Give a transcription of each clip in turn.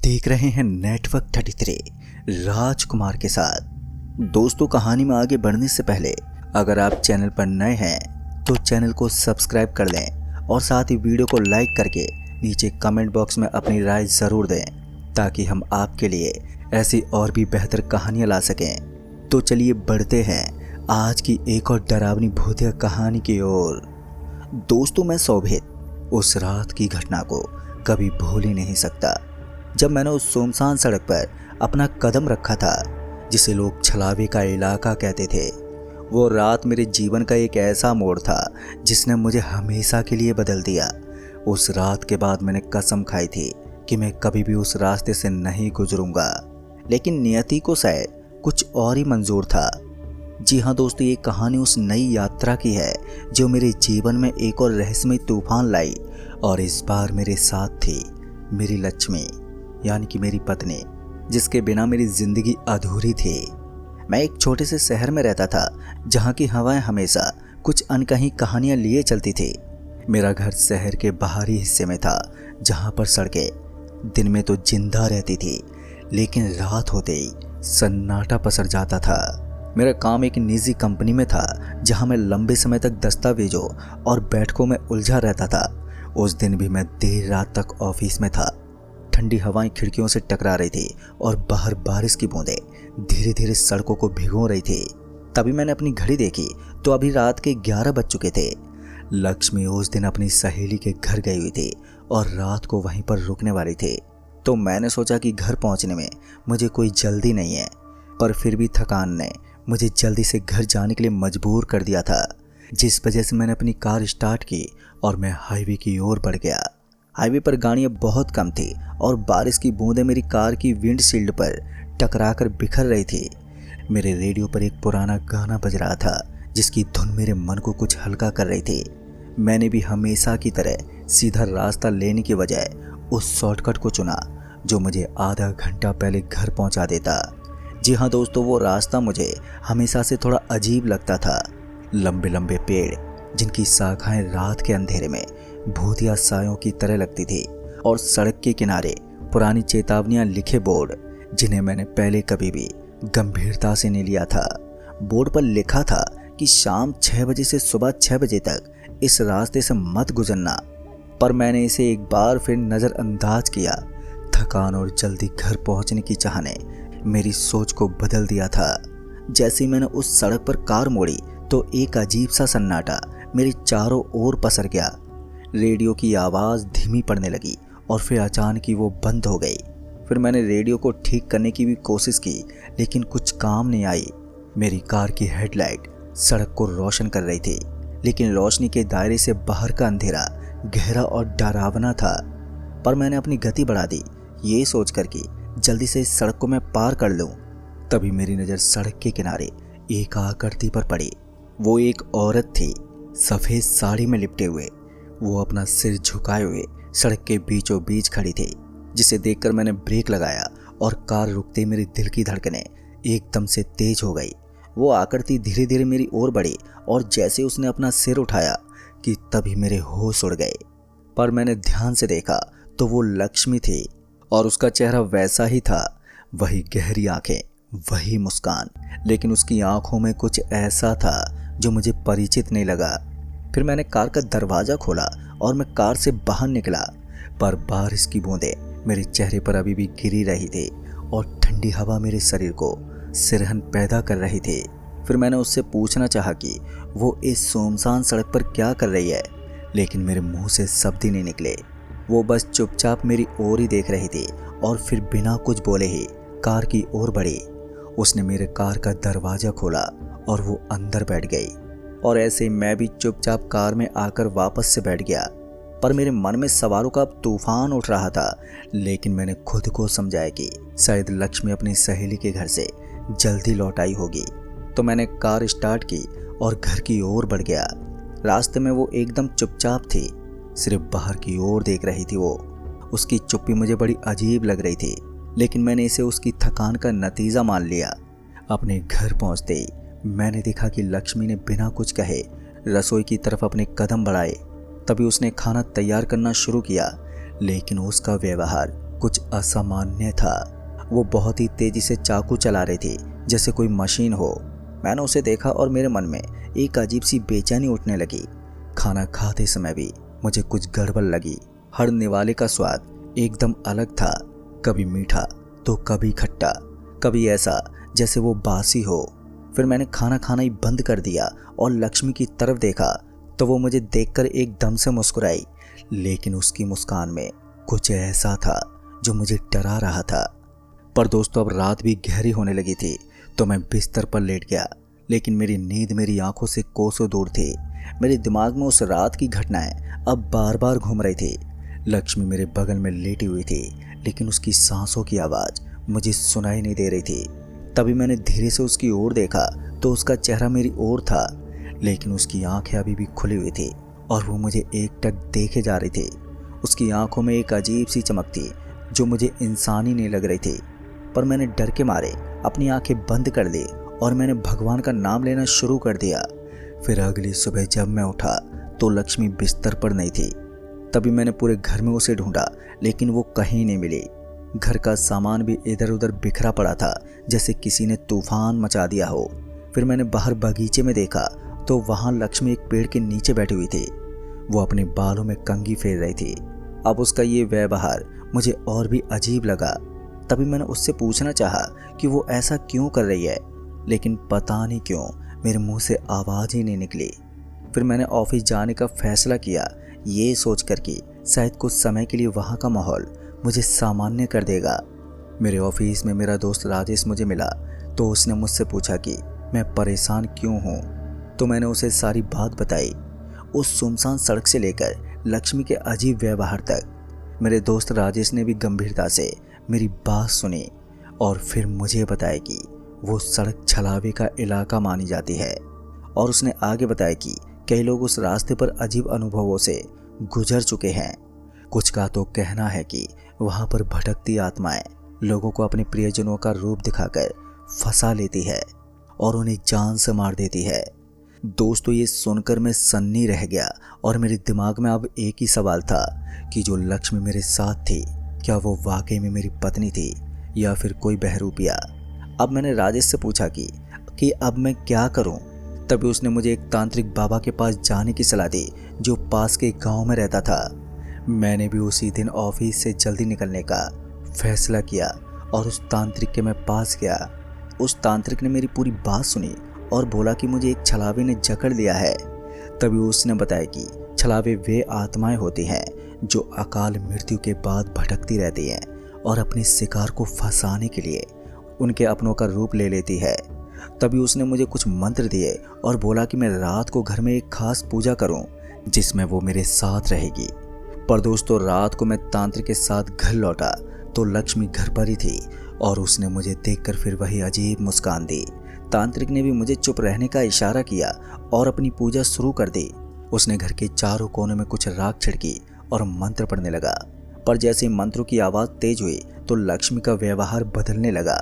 देख रहे हैं नेटवर्क 33 राजकुमार के साथ। दोस्तों, कहानी में आगे बढ़ने से पहले अगर आप चैनल पर नए हैं तो चैनल को सब्सक्राइब कर लें और साथ ही वीडियो को लाइक करके नीचे कमेंट बॉक्स में अपनी राय ज़रूर दें ताकि हम आपके लिए ऐसी और भी बेहतर कहानियाँ ला सकें। तो चलिए बढ़ते हैं आज की एक और डरावनी भूतिया कहानी की ओर। दोस्तों, मैं शोभित उस रात की घटना को कभी भूल ही नहीं सकता जब मैंने उस सुनसान सड़क पर अपना कदम रखा था जिसे लोग छलावे का इलाका कहते थे। वो रात मेरे जीवन का एक ऐसा मोड़ था जिसने मुझे हमेशा के लिए बदल दिया। उस रात के बाद मैंने कसम खाई थी कि मैं कभी भी उस रास्ते से नहीं गुजरूंगा, लेकिन नियति को शायद कुछ और ही मंजूर था। जी हाँ दोस्तों, ये कहानी उस नई यात्रा की है जो मेरे जीवन में एक और रहस्यमय तूफान लाई। और इस बार मेरे साथ थी मेरी लक्ष्मी, यानी कि मेरी पत्नी, जिसके बिना मेरी जिंदगी अधूरी थी। मैं एक छोटे से शहर में रहता था जहाँ की हवाएं हमेशा कुछ अनकही कहानियाँ लिए चलती थी। मेरा घर शहर के बाहरी हिस्से में था जहाँ पर सड़कें दिन में तो जिंदा रहती थी, लेकिन रात होते ही सन्नाटा पसर जाता था। मेरा काम एक निजी कंपनी में था जहाँ मैं लंबे समय तक दस्तावेजों और बैठकों में उलझा रहता था। उस दिन भी मैं देर रात तक ऑफिस में था। ठंडी हवाएं खिड़कियों से टकरा रही थी और बाहर बारिश की बूंदें धीरे धीरे सड़कों को भिगो रही थी। तभी मैंने अपनी घड़ी देखी तो अभी रात के 11 बज चुके थे। लक्ष्मी उस दिन अपनी सहेली के घर गई हुई थी और रात को वहीं पर रुकने वाली थी। तो मैंने सोचा कि घर पहुंचने में मुझे कोई जल्दी नहीं है, पर फिर भी थकान ने मुझे जल्दी से घर जाने के लिए मजबूर कर दिया था, जिस वजह से मैंने अपनी कार स्टार्ट की और मैं हाईवे की ओर बढ़ गया। हाईवे पर गाड़ियाँ बहुत कम थी और बारिश की बूंदें मेरी कार की विंडशील्ड पर टकराकर बिखर रही थी। मेरे रेडियो पर एक पुराना गाना बज रहा था जिसकी धुन मेरे मन को कुछ हल्का कर रही थी। मैंने भी हमेशा की तरह सीधा रास्ता लेने की बजाय उस शॉर्टकट को चुना जो मुझे आधा घंटा पहले घर पहुंचा देता। जी हाँ दोस्तों, वो रास्ता मुझे हमेशा से थोड़ा अजीब लगता था। लंबे लंबे पेड़ जिनकी शाखाएं रात के अंधेरे में भूतिया सायों की तरह लगती थी, और सड़क के किनारे पुरानी चेतावनियां लिखे बोर्ड जिन्हें मैंने पहले कभी भी गंभीरता से नहीं लिया था। बोर्ड पर लिखा था कि शाम 6 बजे से सुबह 6 बजे तक इस रास्ते से मत गुजरना, पर मैंने इसे एक बार फिर नज़रअंदाज किया। थकान और जल्दी घर पहुंचने की चाह ने मेरी सोच को बदल दिया था। जैसे ही मैंने उस सड़क पर कार मोड़ी तो एक अजीब सा सन्नाटा मेरे चारों ओर पसर गया। रेडियो की आवाज़ धीमी पड़ने लगी और फिर अचानक ही वो बंद हो गई। फिर मैंने रेडियो को ठीक करने की भी कोशिश की, लेकिन कुछ काम नहीं आई। मेरी कार की हेडलाइट सड़क को रोशन कर रही थी, लेकिन रोशनी के दायरे से बाहर का अंधेरा गहरा और डरावना था। पर मैंने अपनी गति बढ़ा दी, ये सोचकर कि जल्दी से इस सड़क को मैं पार कर लूँ। तभी मेरी नज़र सड़क के किनारे एक आकृति पर पड़ी। वो एक औरत थी, सफ़ेद साड़ी में लिपटे हुए। वो अपना सिर झुकाए हुए सड़क के बीचों बीच खड़ी थी, जिसे देखकर मैंने ब्रेक लगाया और कार रुकते मेरे दिल की धड़कनें एकदम से तेज हो गई। वो आकृति धीरे धीरे मेरी ओर बढ़ी और जैसे उसने अपना सिर उठाया कि तभी मेरे होश उड़ गए। पर मैंने ध्यान से देखा तो वो लक्ष्मी थी और उसका चेहरा वैसा ही था, वही गहरी आंखें, वही मुस्कान, लेकिन उसकी आंखों में कुछ ऐसा था जो मुझे परिचित नहीं लगा। फिर मैंने कार का दरवाज़ा खोला और मैं कार से बाहर निकला, पर बारिश की बूंदें मेरे चेहरे पर अभी भी गिरी रही थी और ठंडी हवा मेरे शरीर को सिरहन पैदा कर रही थी। फिर मैंने उससे पूछना चाहा कि वो इस सुनसान सड़क पर क्या कर रही है, लेकिन मेरे मुंह से शब्द ही नहीं निकले। वो बस चुपचाप मेरी ओर ही देख रही थी और फिर बिना कुछ बोले ही कार की ओर बढ़ी। उसने मेरे कार का दरवाज़ा खोला और वो अंदर बैठ गई, और ऐसे मैं भी चुपचाप कार में आकर वापस से बैठ गया। पर मेरे मन में सवालों का तूफान उठ रहा था, लेकिन मैंने खुद को समझाया कि शायद लक्ष्मी अपनी सहेली के घर से जल्दी लौट आई होगी। तो मैंने कार स्टार्ट की और घर की ओर बढ़ गया। रास्ते में वो एकदम चुपचाप थी, सिर्फ बाहर की ओर देख रही थी। वो उसकी चुप्पी मुझे बड़ी अजीब लग रही थी, लेकिन मैंने इसे उसकी थकान का नतीजा मान लिया। अपने घर पहुंचते ही मैंने देखा कि लक्ष्मी ने बिना कुछ कहे रसोई की तरफ अपने कदम बढ़ाए। तभी उसने खाना तैयार करना शुरू किया, लेकिन उसका व्यवहार कुछ असामान्य था। वो बहुत ही तेजी से चाकू चला रही थी, जैसे कोई मशीन हो। मैंने उसे देखा और मेरे मन में एक अजीब सी बेचैनी उठने लगी। खाना खाते समय भी मुझे कुछ गड़बड़ लगी। हर निवाले का स्वाद एकदम अलग था, कभी मीठा तो कभी खट्टा, कभी ऐसा जैसे वो बासी हो। फिर मैंने खाना खाना ही बंद कर दिया और लक्ष्मी की तरफ देखा तो वो मुझे देखकर एकदम से मुस्कुराई, लेकिन उसकी मुस्कान में कुछ ऐसा था जो मुझे डरा रहा था। पर दोस्तों, अब रात भी गहरी होने लगी थी तो मैं बिस्तर पर लेट गया, लेकिन मेरी नींद मेरी आंखों से कोसों दूर थी। मेरे दिमाग में उस रात की घटनाएं अब बार बार घूम रही थी। लक्ष्मी मेरे बगल में लेटी हुई थी, लेकिन उसकी सांसों की आवाज़ मुझे सुनाई नहीं दे रही थी। तभी मैंने धीरे से उसकी ओर देखा तो उसका चेहरा मेरी ओर था, लेकिन उसकी आंखें अभी भी खुली हुई थी और वो मुझे एकटक देखे जा रही थी। उसकी आंखों में एक अजीब सी चमक थी जो मुझे इंसानी नहीं लग रही थी। पर मैंने डर के मारे अपनी आंखें बंद कर ली और मैंने भगवान का नाम लेना शुरू कर दिया। फिर अगली सुबह जब मैं उठा तो लक्ष्मी बिस्तर पर नहीं थी। तभी मैंने पूरे घर में उसे ढूंढा, लेकिन वो कहीं नहीं मिली। घर का सामान भी इधर उधर बिखरा पड़ा था, जैसे किसी ने तूफान मचा दिया हो। फिर मैंने बाहर बगीचे में देखा तो वहाँ लक्ष्मी एक पेड़ के नीचे बैठी हुई थी। वो अपने बालों में कंघी फेर रही थी। अब उसका ये व्यवहार मुझे और भी अजीब लगा। तभी मैंने उससे पूछना चाहा कि वो ऐसा क्यों कर रही है, लेकिन पता नहीं क्यों मेरे मुंह से आवाज़ ही नहीं निकली। फिर मैंने ऑफिस जाने का फैसला किया, ये सोचकर कि शायद कुछ समय के लिए वहाँ का माहौल मुझे सामान्य कर देगा। मेरे ऑफिस में मेरा दोस्त राजेश मुझे मिला तो उसने मुझसे पूछा कि मैं परेशान क्यों हूँ। तो मैंने उसे सारी बात बताई, उस सुनसान सड़क से लेकर लक्ष्मी के अजीब व्यवहार तक। मेरे दोस्त राजेश ने भी गंभीरता से मेरी बात सुनी और फिर मुझे बताया कि वो सड़क छलावे का इलाका मानी जाती है। और उसने आगे बताया कि कई लोग उस रास्ते पर अजीब अनुभवों से गुजर चुके हैं। कुछ का तो कहना है कि वहाँ पर भटकती आत्माएं लोगों को अपने प्रियजनों का रूप दिखाकर फंसा लेती है और उन्हें जान से मार देती है। दोस्तों, ये सुनकर मैं सन्नी रह गया और मेरे दिमाग में अब एक ही सवाल था कि जो लक्ष्मी मेरे साथ थी, क्या वो वाकई में मेरी पत्नी थी या फिर कोई बहरूपिया। अब मैंने राजेश से पूछा कि अब मैं क्या करूं। तभी उसने मुझे एक तांत्रिक बाबा के पास जाने की सलाह दी जो पास के गांव में रहता था। मैंने भी उसी दिन ऑफिस से जल्दी निकलने का फैसला किया और उस तांत्रिक के मैं पास गया। उस तांत्रिक ने मेरी पूरी बात सुनी और बोला कि मुझे एक छलावे ने जकड़ लिया है। तभी उसने बताया कि छलावे वे आत्माएं होती हैं जो अकाल मृत्यु के बाद भटकती रहती हैं और अपने शिकार को फंसाने के लिए उनके अपनों का रूप ले लेती है। तभी उसने मुझे कुछ मंत्र दिए और बोला कि मैं रात को घर में एक खास पूजा करूं जिसमें वो मेरे साथ रहेगी। पर दोस्तों, रात को मैं तांत्रिक के साथ घर लौटा तो लक्ष्मी घर पर ही थी और उसने मुझे देखकर फिर वही अजीब मुस्कान दी। तांत्रिक ने भी मुझे चुप रहने का इशारा किया और अपनी पूजा शुरू कर दी। उसने घर के चारों कोनों में कुछ राख छिड़की और मंत्र पढ़ने लगा। पर जैसे ही मंत्रों की आवाज़ तेज हुई तो लक्ष्मी का व्यवहार बदलने लगा।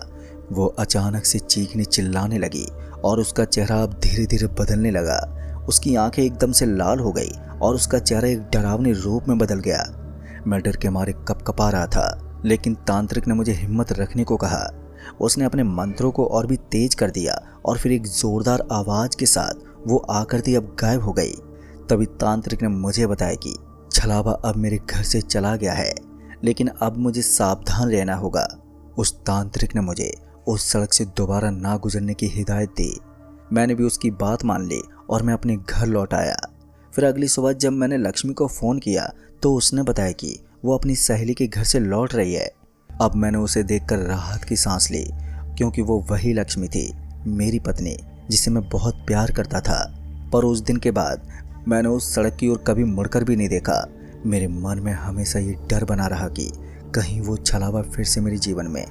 वो अचानक से चीखने चिल्लाने लगी और उसका चेहरा अब धीरे धीरे बदलने लगा। उसकी आंखें एकदम से लाल हो गई और उसका चेहरा एक डरावने रूप में बदल गया। मैं डर के मारे कपकपा रहा था, लेकिन तांत्रिक ने मुझे हिम्मत रखने को कहा। उसने अपने मंत्रों को और भी तेज कर दिया और फिर एक जोरदार आवाज़ के साथ वो आकृति अब गायब हो गई। तभी तांत्रिक ने मुझे बताया कि छलावा अब मेरे घर से चला गया है, लेकिन अब मुझे सावधान रहना होगा। उस तांत्रिक ने मुझे उस सड़क से दोबारा ना गुजरने की हिदायत दी। मैंने भी उसकी बात मान ली और मैं अपने घर लौट आया। फिर अगली सुबह जब मैंने लक्ष्मी को फ़ोन किया तो उसने बताया कि वो अपनी सहेली के घर से लौट रही है। अब मैंने उसे देखकर राहत की सांस ली, क्योंकि वो वही लक्ष्मी थी, मेरी पत्नी, जिसे मैं बहुत प्यार करता था। पर उस दिन के बाद मैंने उस सड़क की ओर कभी मुड़कर भी नहीं देखा। मेरे मन में हमेशा ये डर बना रहा कि कहीं वो छलावा फिर से मेरे जीवन में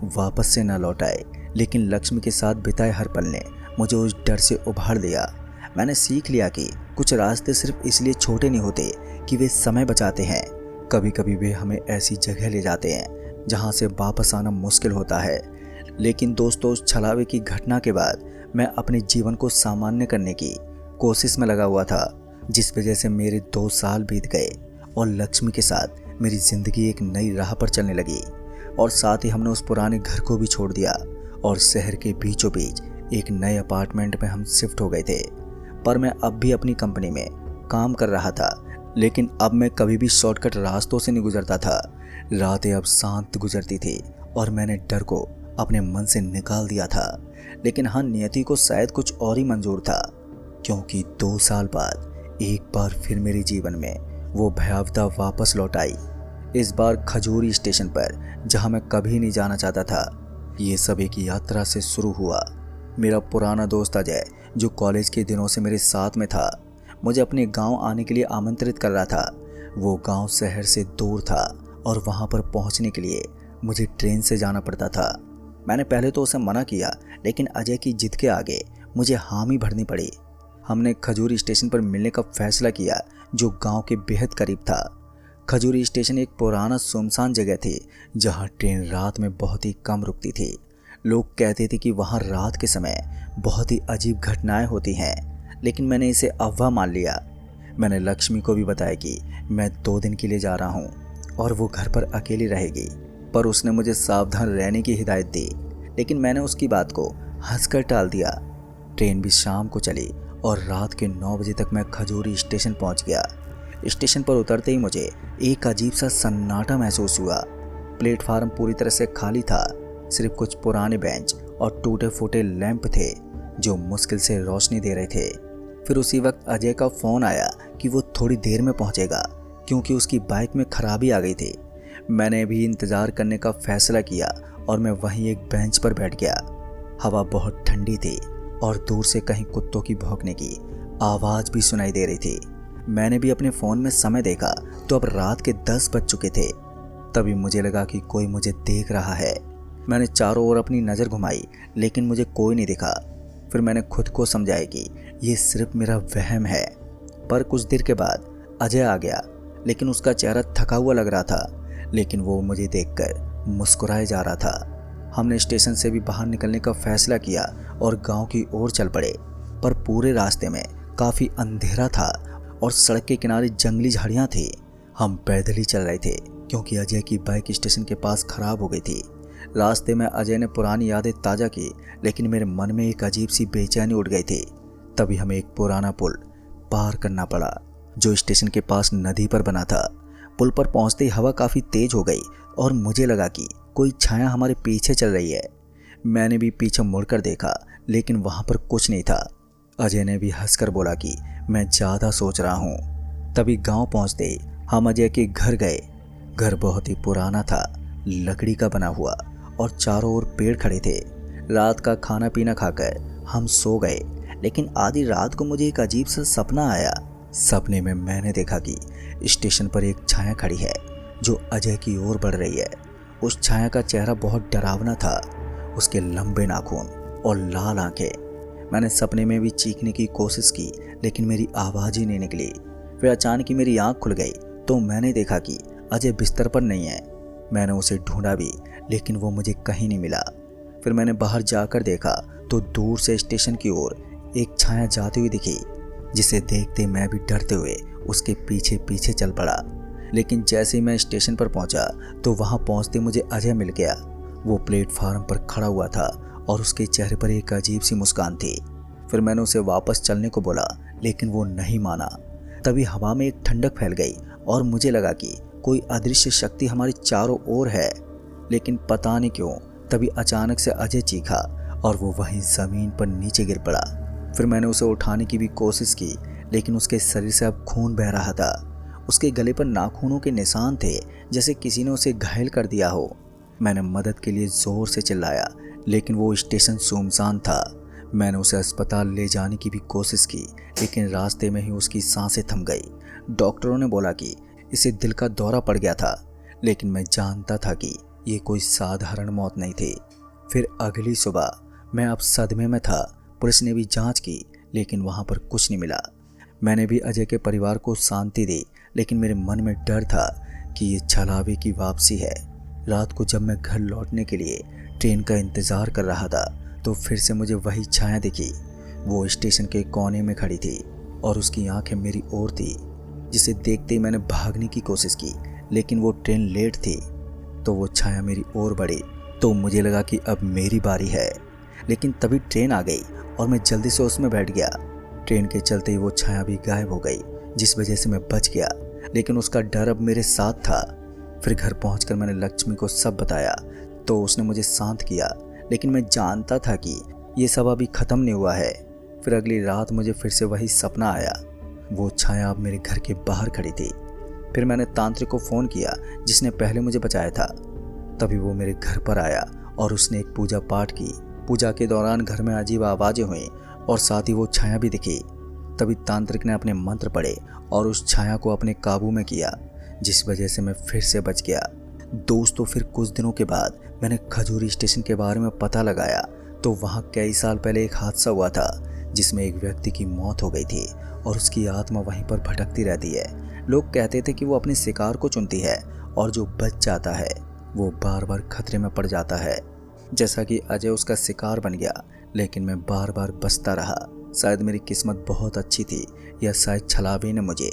वापस से न लौट आए। लेकिन लक्ष्मी के साथ बिताए हर पल ने मुझे उस डर से उभार दिया। मैंने सीख लिया कि कुछ रास्ते सिर्फ इसलिए छोटे नहीं होते कि वे समय बचाते हैं, कभी कभी वे हमें ऐसी जगह ले जाते हैं जहां से वापस आना मुश्किल होता है। लेकिन दोस्तों, उस छलावे की घटना के बाद मैं अपने जीवन को सामान्य करने की कोशिश में लगा हुआ था, जिस वजह से मेरे 2 साल बीत गए और लक्ष्मी के साथ मेरी ज़िंदगी एक नई राह पर चलने लगी और साथ ही हमने उस पुराने घर को भी छोड़ दिया और शहर के बीचों बीच एक नए अपार्टमेंट में हम शिफ्ट हो गए थे। पर मैं अब भी अपनी कंपनी में काम कर रहा था, लेकिन अब मैं कभी भी शॉर्टकट रास्तों से नहीं गुजरता था। रातें अब शांत गुजरती थी और मैंने डर को अपने मन से निकाल दिया था। लेकिन हाँ, नियति को शायद कुछ और ही मंजूर था, क्योंकि 2 साल बाद एक बार फिर मेरे जीवन में वो भयावता वापस लौट आई। इस बार खजूरी स्टेशन पर, जहाँ मैं कभी नहीं जाना चाहता था। ये सब एक यात्रा से शुरू हुआ। मेरा पुराना दोस्त अजय, जो कॉलेज के दिनों से मेरे साथ में था, मुझे अपने गांव आने के लिए आमंत्रित कर रहा था। वो गांव शहर से दूर था और वहां पर पहुंचने के लिए मुझे ट्रेन से जाना पड़ता था। मैंने पहले तो उसे मना किया, लेकिन अजय की जिद के आगे मुझे हामी भरनी पड़ी। हमने खजूरी स्टेशन पर मिलने का फैसला किया, जो गांव के बेहद करीब था। खजूरी स्टेशन एक पुराना सुनसान जगह थी, जहां ट्रेन रात में बहुत ही कम रुकती थी। लोग कहते थे कि वहां रात के समय बहुत ही अजीब घटनाएं होती हैं, लेकिन मैंने इसे अफवाह मान लिया। मैंने लक्ष्मी को भी बताया कि मैं 2 दिन के लिए जा रहा हूं और वो घर पर अकेली रहेगी, पर उसने मुझे सावधान रहने की हिदायत दी, लेकिन मैंने उसकी बात को हंसकर टाल दिया। ट्रेन भी शाम को चली और रात के 9 बजे तक मैं खजूरी स्टेशन पहुंच गया। स्टेशन पर उतरते ही मुझे एक अजीब सा सन्नाटा महसूस हुआ। प्लेटफार्म पूरी तरह से खाली था, सिर्फ कुछ पुराने बेंच और टूटे फूटे लैंप थे जो मुश्किल से रोशनी दे रहे थे। फिर उसी वक्त अजय का फ़ोन आया कि वो थोड़ी देर में पहुंचेगा, क्योंकि उसकी बाइक में खराबी आ गई थी। मैंने भी इंतज़ार करने का फैसला किया और मैं वहीं एक बेंच पर बैठ गया। हवा बहुत ठंडी थी और दूर से कहीं कुत्तों की भौंकने की आवाज़ भी सुनाई दे रही थी। मैंने भी अपने फ़ोन में समय देखा तो अब रात के 10 बज चुके थे। तभी मुझे लगा कि कोई मुझे देख रहा है। मैंने चारों ओर अपनी नज़र घुमाई, लेकिन मुझे कोई नहीं दिखा। फिर मैंने खुद को समझाया कि ये सिर्फ मेरा वहम है। पर कुछ देर के बाद अजय आ गया, लेकिन उसका चेहरा थका हुआ लग रहा था, लेकिन वो मुझे देखकर मुस्कुराए जा रहा था। हमने स्टेशन से भी बाहर निकलने का फैसला किया और गांव की ओर चल पड़े। पर पूरे रास्ते में काफ़ी अंधेरा था और सड़क के किनारे जंगली झाड़ियाँ थी। हम पैदल ही चल रहे थे, क्योंकि अजय की बाइक स्टेशन के पास खराब हो गई थी। रास्ते में अजय ने पुरानी यादें ताज़ा की, लेकिन मेरे मन में एक अजीब सी बेचैनी उठ गई थी। तभी हमें एक पुराना पुल पार करना पड़ा, जो स्टेशन के पास नदी पर बना था। पुल पर पहुंचते ही हवा काफ़ी तेज हो गई और मुझे लगा कि कोई छाया हमारे पीछे चल रही है। मैंने भी पीछे मुड़कर देखा, लेकिन वहाँ पर कुछ नहीं था। अजय ने भी हंसकर बोला कि मैं ज़्यादा सोच रहा हूँ। तभी गांव पहुँचते ही हम अजय के घर गए। घर बहुत ही पुराना था, लकड़ी का बना हुआ, और चारों ओर पेड़ खड़े थे। रात का खाना पीना खाकर हम सो गए, लेकिन आधी रात को मुझे एक अजीब सा सपना आया। सपने में मैंने देखा कि स्टेशन पर एक छाया खड़ी है जो अजय की ओर बढ़ रही है। उस छाया का चेहरा बहुत डरावना था, उसके लंबे नाखून और लाल आंखें। मैंने सपने में भी चीखने की कोशिश की, लेकिन मेरी आवाज़ ही नहीं निकली। फिर अचानक ही मेरी आंख खुल गई तो मैंने देखा कि अजय बिस्तर पर नहीं है। मैंने उसे ढूंढा भी, लेकिन वो मुझे कहीं नहीं मिला। फिर मैंने बाहर जाकर देखा तो दूर से स्टेशन की ओर एक छाया जाती हुई दिखी, जिसे देखते मैं भी डरते हुए उसके पीछे पीछे चल पड़ा। लेकिन जैसे ही मैं स्टेशन पर पहुंचा तो वहां पहुंचते मुझे अजय मिल गया। वो प्लेटफार्म पर खड़ा हुआ था और उसके चेहरे पर एक अजीब सी मुस्कान थी। फिर मैंने उसे वापस चलने को बोला, लेकिन वो नहीं माना। तभी हवा में एक ठंडक फैल गई और मुझे लगा कि कोई अदृश्य शक्ति हमारी चारों ओर है। लेकिन पता नहीं क्यों तभी अचानक से अजय चीखा और वो वहीं ज़मीन पर नीचे गिर पड़ा। फिर मैंने उसे उठाने की भी कोशिश की, लेकिन उसके शरीर से अब खून बह रहा था। उसके गले पर नाखूनों के निशान थे, जैसे किसी ने उसे घायल कर दिया हो। मैंने मदद के लिए ज़ोर से चिल्लाया, लेकिन वो स्टेशन सुनसान था। मैंने उसे अस्पताल ले जाने की भी कोशिश की, लेकिन रास्ते में ही उसकी सांसें थम गई। डॉक्टरों ने बोला कि इसे दिल का दौरा पड़ गया था, लेकिन मैं जानता था कि ये कोई साधारण मौत नहीं थी। फिर अगली सुबह मैं अब सदमे में था। पुलिस ने भी जांच की, लेकिन वहाँ पर कुछ नहीं मिला। मैंने भी अजय के परिवार को शांति दी, लेकिन मेरे मन में डर था कि ये छलावे की वापसी है। रात को जब मैं घर लौटने के लिए ट्रेन का इंतज़ार कर रहा था तो फिर से मुझे वही छाया दिखी। वो स्टेशन के कोने में खड़ी थी और उसकी आंखें मेरी ओर थी, जिसे देखते ही मैंने भागने की कोशिश की, लेकिन वो ट्रेन लेट थी तो वो छाया मेरी ओर बढ़ी तो मुझे लगा कि अब मेरी बारी है। लेकिन तभी ट्रेन आ गई और मैं जल्दी से उसमें बैठ गया। ट्रेन के चलते ही वो छाया भी गायब हो गई, जिस वजह से मैं बच गया। लेकिन उसका डर अब मेरे साथ था। फिर घर पहुंचकर मैंने लक्ष्मी को सब बताया तो उसने मुझे शांत किया, लेकिन मैं जानता था कि ये सब अभी ख़त्म नहीं हुआ है। फिर अगली रात मुझे फिर से वही सपना आया। वो छाया अब मेरे घर के बाहर खड़ी थी। फिर मैंने तांत्रिक को फ़ोन किया जिसने पहले मुझे बचाया था। तभी वो मेरे घर पर आया और उसने एक पूजा पाठ की। पूजा के दौरान घर में अजीब आवाज़ें हुई और साथ ही वो छाया भी दिखी। तभी तांत्रिक ने अपने मंत्र पढ़े और उस छाया को अपने काबू में किया, जिस वजह से मैं फिर से बच गया। दोस्तों, फिर कुछ दिनों के बाद मैंने खजूरी स्टेशन के बारे में पता लगाया तो वहाँ कई साल पहले एक हादसा हुआ था जिसमें एक व्यक्ति की मौत हो गई थी और उसकी आत्मा वहीं पर भटकती रहती है। लोग कहते थे कि वो अपने शिकार को चुनती है और जो बच जाता है वो बार बार खतरे में पड़ जाता है। जैसा कि अजय उसका शिकार बन गया, लेकिन मैं बार बार बचता रहा। शायद मेरी किस्मत बहुत अच्छी थी या शायद छलावे ने मुझे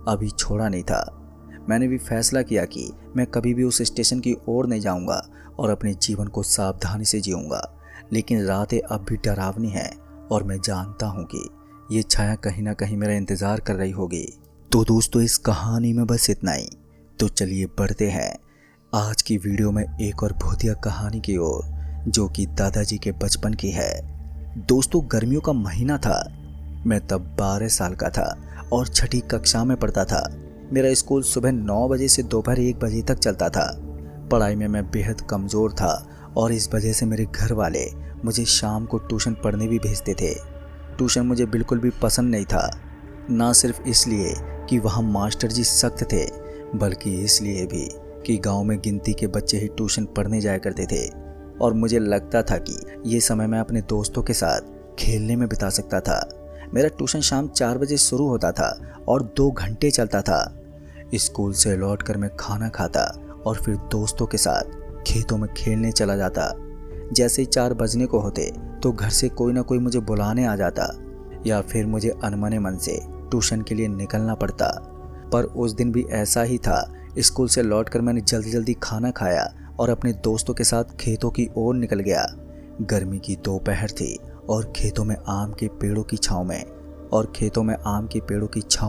अभी छोड़ा नहीं था। मैंने भी फैसला किया कि मैं कभी भी उस स्टेशन की ओर नहीं जाऊंगा और अपने जीवन को सावधानी से जीऊंगा। लेकिन रातें अब भी डरावनी हैं और मैं जानता हूं कि ये छाया कहीं ना कहीं मेरा इंतज़ार कर रही होगी। तो दोस्तों, इस कहानी में बस इतना ही। तो चलिए बढ़ते हैं आज की वीडियो में एक और भूतिया कहानी की ओर, जो कि दादाजी के बचपन की है। दोस्तों, गर्मियों का महीना था। मैं तब 12 साल का था और छठी कक्षा में पढ़ता था। मेरा स्कूल सुबह 9 बजे से दोपहर 1 बजे तक चलता था। पढ़ाई में मैं बेहद कमज़ोर था और इस वजह से मेरे घर वाले मुझे शाम को ट्यूशन पढ़ने भी भेजते थे। ट्यूशन मुझे बिल्कुल भी पसंद नहीं था, ना सिर्फ इसलिए कि वहाँ मास्टर जी सख्त थे, बल्कि इसलिए भी कि गांव में गिनती के बच्चे ही ट्यूशन पढ़ने जाया करते थे और मुझे लगता था कि ये समय मैं अपने दोस्तों के साथ खेलने में बिता सकता था। मेरा ट्यूशन शाम 4 बजे शुरू होता था और 2 घंटे चलता था। स्कूल से लौटकर मैं खाना खाता और फिर दोस्तों के साथ खेतों में खेलने चला जाता। जैसे ही 4 बजने को होते तो घर से कोई ना कोई मुझे बुलाने आ जाता या फिर मुझे अनमने मन से ट्यूशन के लिए निकलना पड़ता। पर उस दिन भी ऐसा ही था। स्कूल से लौटकर मैंने जल्दी जल्दी खाना खाया और अपने दोस्तों के साथ खेतों की ओर निकल गया। गर्मी की दोपहर थी और खेतों में आम के पेड़ों की छांव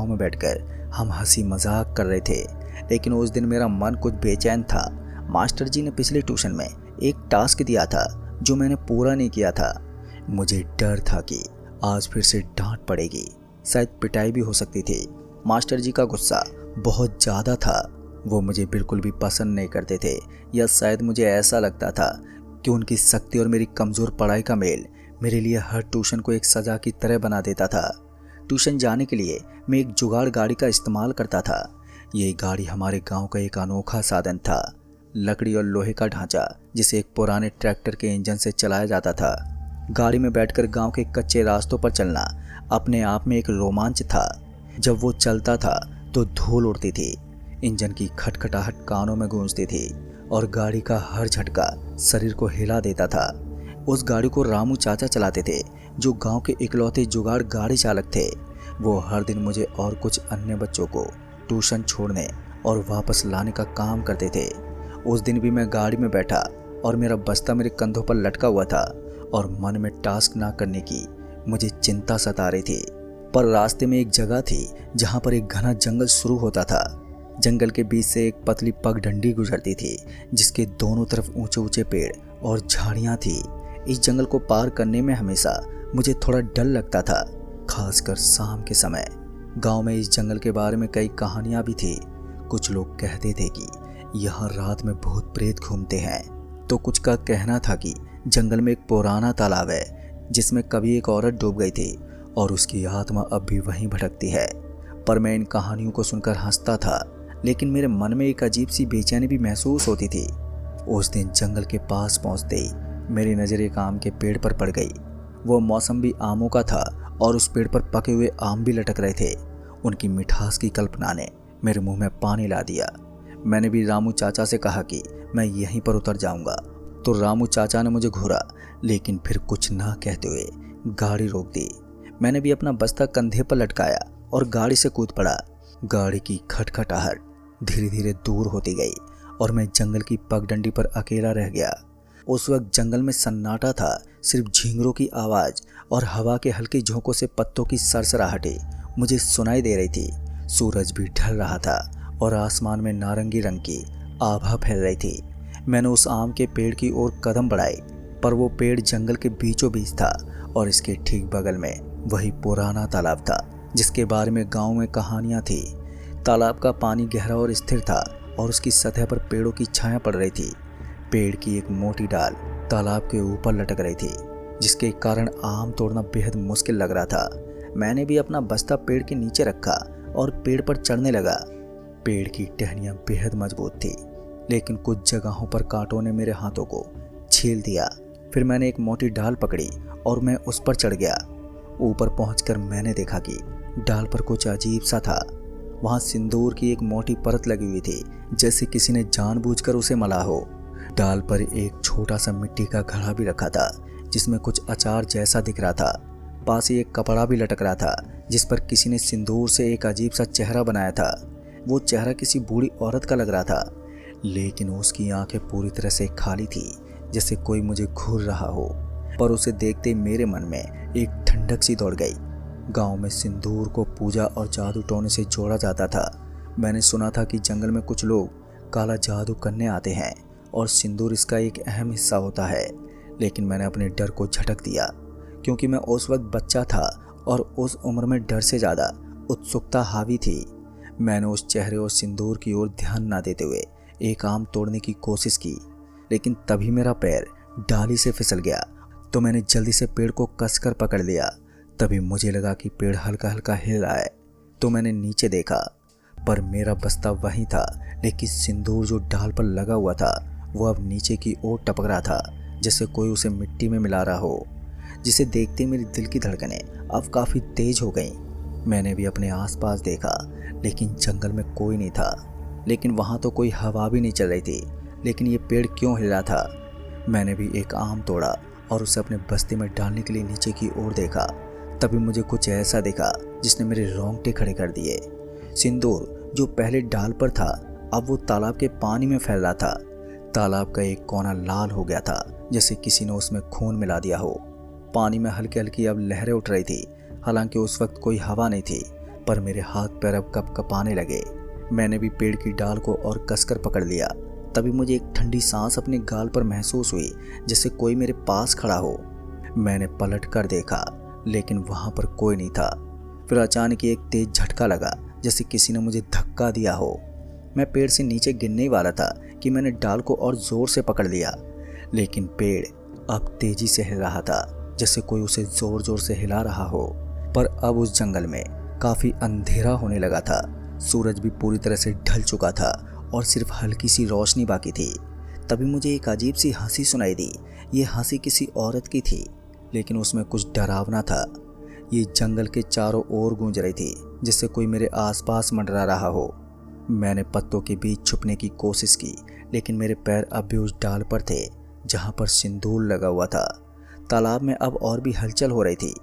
में बैठकर हम हंसी मजाक कर रहे थे। लेकिन उस दिन मेरा मन कुछ बेचैन था। मास्टर जी ने पिछले ट्यूशन में एक टास्क दिया था जो मैंने पूरा नहीं किया था। मुझे डर था कि आज फिर से डांट पड़ेगी, शायद पिटाई भी हो सकती थी। मास्टर जी का गुस्सा बहुत ज़्यादा था। वो मुझे बिल्कुल भी पसंद नहीं करते थे, या शायद मुझे ऐसा लगता था कि उनकी सख्ती और मेरी कमज़ोर पढ़ाई का मेल मेरे लिए हर ट्यूशन को एक सज़ा की तरह बना देता था। ट्यूशन जाने के लिए मैं एक जुगाड़ गाड़ी का इस्तेमाल करता था। ये गाड़ी हमारे गांव का एक अनोखा साधन था। लकड़ी और लोहे का ढांचा जिसे एक पुराने ट्रैक्टर के इंजन से चलाया जाता था। गाड़ी में बैठकर गांव के कच्चे रास्तों पर चलना अपने आप में एक रोमांच था। जब वो चलता था तो धूल उड़ती थी, इंजन की खटखटाहट कानों में गूंजती थी और गाड़ी का हर झटका शरीर को हिला देता था। उस गाड़ी को रामू चाचा चलाते थे, जो गांव के इकलौते जुगाड़ गाड़ी चालक थे। वो हर दिन मुझे और कुछ अन्य बच्चों को ट्यूशन छोड़ने और वापस लाने का काम करते थे। उस दिन भी मैं गाड़ी में बैठा और मेरा बस्ता मेरे कंधों पर लटका हुआ था और मन में टास्क ना करने की मुझे चिंता सता रही थी। पर रास्ते में एक जगह थी जहाँ पर एक घना जंगल शुरू होता था। जंगल के बीच से एक पतली पगडंडी गुजरती थी जिसके दोनों तरफ ऊंचे ऊंचे पेड़ और झाड़ियाँ थी। इस जंगल को पार करने में हमेशा मुझे थोड़ा डर लगता था, खासकर शाम के समय। गांव में इस जंगल के बारे में कई कहानियां भी थी। कुछ लोग कहते थे कि यहाँ रात में भूत प्रेत घूमते हैं, तो कुछ का कहना था कि जंगल में एक पुराना तालाब है जिसमें कभी एक औरत डूब गई थी और उसकी आत्मा अब भी वहीं भटकती है। पर मैं इन कहानियों को सुनकर हंसता था, लेकिन मेरे मन में एक अजीब सी बेचैनी भी महसूस होती थी। उस दिन जंगल के पास पहुंचते ही मेरी नज़र एक आम के पेड़ पर पड़ गई। वो मौसम भी आमों का था और उस पेड़ पर पके हुए आम भी लटक रहे थे। उनकी मिठास की कल्पना ने मेरे मुंह में पानी ला दिया। मैंने भी रामू चाचा से कहा कि मैं यहीं पर उतर जाऊंगा, तो रामू चाचा ने मुझे घूरा, लेकिन फिर कुछ ना कहते हुए गाड़ी रोक दी। मैंने भी अपना बस्ता कंधे पर लटकाया और गाड़ी से कूद पड़ा। गाड़ी की खटखटाहट धीरे धीरे दूर होती गई और मैं जंगल की पगडंडी पर अकेला रह गया। उस वक्त जंगल में सन्नाटा था, सिर्फ झींगरों की आवाज़ और हवा के हल्के झोंकों से पत्तों की सरसराहटें मुझे सुनाई दे रही थी। सूरज भी ढल रहा था और आसमान में नारंगी रंग की आभा फैल रही थी। मैंने उस आम के पेड़ की ओर कदम बढ़ाए, पर वो पेड़ जंगल के बीचों बीच था और इसके ठीक बगल में वही पुराना तालाब था जिसके बारे में गांव में कहानियां थी। तालाब का पानी गहरा और स्थिर था और उसकी सतह पर पेड़ों की छाया पड़ रही थी। पेड़ की एक मोटी डाल तालाब के ऊपर लटक रही थी, जिसके कारण आम तोड़ना बेहद मुश्किल लग रहा था। मैंने भी अपना बस्ता पेड़ के नीचे रखा और पेड़ पर चढ़ने लगा। पेड़ की टहनियाँ बेहद मजबूत थी, लेकिन कुछ जगहों पर कांटों ने मेरे हाथों को छील दिया। फिर मैंने एक मोटी डाल पकड़ी और मैं उस पर चढ़ गया। ऊपर पहुंचकर मैंने देखा कि डाल पर कुछ अजीब सा था। वहाँ सिंदूर की एक मोटी परत लगी हुई थी, जैसे किसी ने जानबूझकर उसे मला हो। डाल पर एक छोटा सा मिट्टी का घड़ा भी रखा था, जिसमें कुछ अचार जैसा दिख रहा था। पास ही एक कपड़ा भी लटक रहा था, जिस पर किसी ने सिंदूर से एक अजीब सा चेहरा बनाया था। वो चेहरा किसी बूढ़ी औरत का लग रहा था, लेकिन उसकी आंखें पूरी तरह से खाली थी, जैसे कोई मुझे घूर रहा हो। पर उसे देखते मेरे मन में एक ठंडक सी दौड़ गई। गांव में सिंदूर को पूजा और जादू टोने से जोड़ा जाता था। मैंने सुना था कि जंगल में कुछ लोग काला जादू करने आते हैं और सिंदूर इसका एक अहम हिस्सा होता है। लेकिन मैंने अपने डर को झटक दिया, क्योंकि मैं उस वक्त बच्चा था और उस उम्र में डर से ज़्यादा उत्सुकता हावी थी। मैंने उस चेहरे और सिंदूर की ओर ध्यान न देते हुए एक आम तोड़ने की कोशिश की, लेकिन तभी मेरा पैर डाली से फिसल गया तो मैंने जल्दी से पेड़ को कसकर पकड़ लिया। तभी मुझे लगा कि पेड़ हल्का हल्का हिल रहा है, तो मैंने नीचे देखा, पर मेरा बस्ता वहीं था, लेकिन सिंदूर जो डाल पर लगा हुआ था वो अब नीचे की ओर टपक रहा था, जैसे कोई उसे मिट्टी में मिला रहा हो। जिसे देखते मेरी दिल की धड़कनें अब काफ़ी तेज हो गईं। मैंने भी अपने आसपास देखा, लेकिन जंगल में कोई नहीं था। लेकिन वहाँ तो कोई हवा भी नहीं चल रही थी, लेकिन ये पेड़ क्यों हिल रहा था। मैंने भी एक आम तोड़ा और उसे अपने बस्ते में डालने के लिए नीचे की ओर देखा। तभी मुझे कुछ ऐसा दिखा जिसने मेरे रोंगटे खड़े कर दिए। सिंदूर जो पहले डाल पर था, अब वो तालाब के पानी में फैल रहा था। तालाब का एक कोना लाल हो गया था, जैसे किसी ने उसमें खून मिला दिया हो। पानी में हल्की हल्की अब लहरें उठ रही थी। हालांकि उस वक्त कोई हवा नहीं थी, पर मेरे हाथ पैर अब कँपकँपाने लगे। मैंने भी पेड़ की डाल को और कसकर पकड़ लिया। तभी मुझे एक ठंडी सांस अपने गाल पर महसूस हुई, जैसे कोई मेरे पास खड़ा हो। मैंने पलट कर देखा, लेकिन वहाँ पर कोई नहीं था। फिर अचानक एक तेज झटका लगा, जैसे किसी ने मुझे धक्का दिया हो। मैं पेड़ से नीचे गिरने ही वाला था कि मैंने डाल को और जोर से पकड़ लिया, लेकिन पेड़ अब तेजी से हिल रहा था, जैसे कोई उसे जोर जोर से हिला रहा हो। पर अब उस जंगल में काफ़ी अंधेरा होने लगा था। सूरज भी पूरी तरह से ढल चुका था और सिर्फ हल्की सी रोशनी बाकी थी। तभी मुझे एक अजीब सी हंसी सुनाई दी। ये हंसी किसी औरत की थी, लेकिन उसमें कुछ डरावना था। ये जंगल के चारों ओर गूंज रही थी, जिससे कोई मेरे आसपास मंडरा रहा हो। मैंने पत्तों के बीच छुपने की कोशिश की, लेकिन मेरे पैर अब भी उस डाल पर थे जहां पर सिंदूर लगा हुआ था। तालाब में अब और भी हलचल हो रही थी।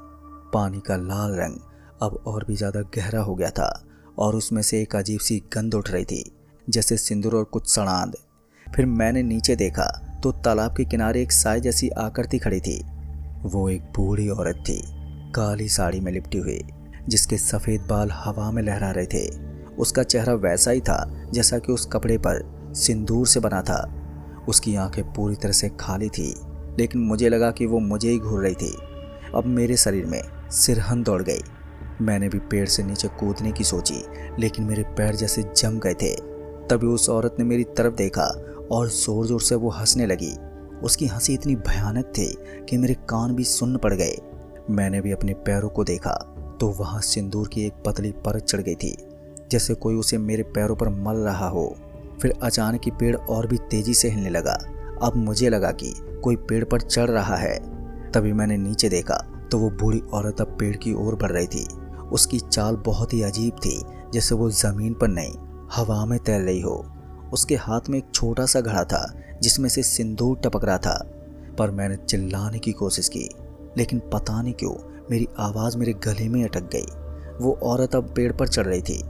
पानी का लाल रंग अब और भी ज़्यादा गहरा हो गया था और उसमें से एक अजीब सी गंध उठ रही थी, जैसे सिंदूर और कुछ सड़ांध। फिर मैंने नीचे देखा तो तालाब के किनारे एक साई जैसी आकृति खड़ी थी। वो एक बूढ़ी औरत थी, काली साड़ी में लिपटी हुई, जिसके सफ़ेद बाल हवा में लहरा रहे थे। उसका चेहरा वैसा ही था जैसा कि उस कपड़े पर सिंदूर से बना था। उसकी आंखें पूरी तरह से खाली थी, लेकिन मुझे लगा कि वो मुझे ही घूर रही थी। अब मेरे शरीर में सिरहन दौड़ गई। मैंने भी पेड़ से नीचे कूदने की सोची, लेकिन मेरे पैर जैसे जम गए थे। तभी उस औरत ने मेरी तरफ देखा और जोर जोर से वो हंसने लगी। उसकी हंसी इतनी भयानक थी कि मेरे कान भी सुन्न पड़ गए। मैंने भी अपने पैरों को देखा तो वहाँ सिंदूर की एक पतली परत चढ़ गई थी, जैसे कोई उसे मेरे पैरों पर मल रहा हो। फिर अचानक ही पेड़ और भी तेजी से हिलने लगा। अब मुझे लगा कि कोई पेड़ पर चढ़ रहा है। तभी मैंने नीचे देखा तो वो बूढ़ी औरत अब पेड़ की ओर बढ़ रही थी। उसकी चाल बहुत ही अजीब थी, जैसे वो जमीन पर नहीं हवा में तैर रही हो। उसके हाथ में एक छोटा सा घड़ा था, जिसमें से सिंदूर टपक रहा था। पर मैंने चिल्लाने की कोशिश की, लेकिन पता नहीं क्यों मेरी आवाज़ मेरे गले में अटक गई। वो औरत अब पेड़ पर चढ़ रही थी।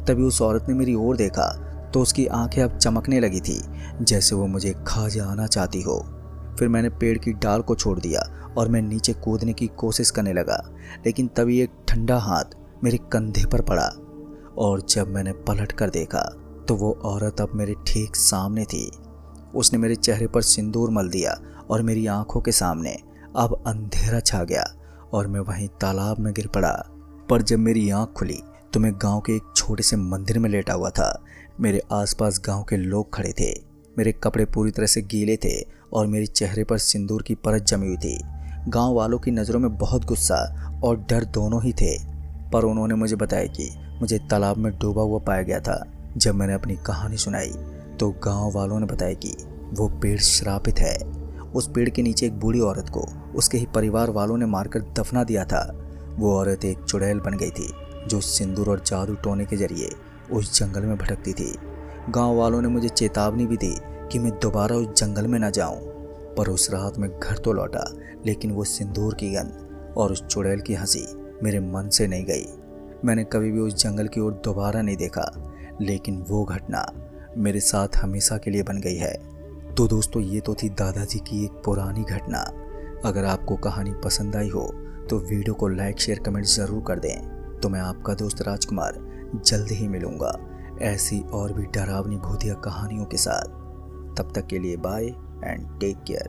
तभी उस औरत ने मेरी ओर देखा तो उसकी आंखें अब चमकने लगी थी जैसे वो मुझे खा जाना चाहती हो। फिर मैंने पेड़ की डाल को छोड़ दिया और मैं नीचे कूदने की कोशिश करने लगा, लेकिन तभी एक ठंडा हाथ मेरे कंधे पर पड़ा और जब मैंने पलट कर देखा तो वो औरत अब मेरे ठीक सामने थी। उसने मेरे चेहरे पर सिंदूर मल दिया और मेरी आंखों के सामने अब अंधेरा छा गया और मैं वहीं तालाब में गिर पड़ा। पर जब मेरी आंख खुली तो मैं गांव के एक छोटे से मंदिर में लेटा हुआ था। मेरे आसपास गांव के लोग खड़े थे। मेरे कपड़े पूरी तरह से गीले थे और मेरे चेहरे पर सिंदूर की परत जमी हुई थी। गांव वालों की नज़रों में बहुत गुस्सा और डर दोनों ही थे, पर उन्होंने मुझे बताया कि मुझे तालाब में डूबा हुआ पाया गया था। जब मैंने अपनी कहानी सुनाई तो गांव वालों ने बताया कि वो पेड़ श्रापित है। उस पेड़ के नीचे एक बूढ़ी औरत को उसके ही परिवार वालों ने मारकर दफना दिया था। वो औरत एक चुड़ैल बन गई थी जो सिंदूर और जादू टोने के जरिए उस जंगल में भटकती थी। गांव वालों ने मुझे चेतावनी भी दी कि मैं दोबारा उस जंगल में न जाऊं, पर उस रात मैं घर तो लौटा, लेकिन वो सिंदूर की गंध और उस चुड़ैल की हंसी मेरे मन से नहीं गई। मैंने कभी भी उस जंगल की ओर दोबारा नहीं देखा, लेकिन वो घटना मेरे साथ हमेशा के लिए बन गई है। तो दोस्तों, ये तो थी दादाजी की एक पुरानी घटना। अगर आपको कहानी पसंद आई हो तो वीडियो को लाइक शेयर कमेंट ज़रूर कर दें। तो मैं आपका दोस्त राजकुमार जल्द ही मिलूँगा ऐसी और भी डरावनी भूतिया कहानियों के साथ। तब तक के लिए बाय एंड टेक केयर।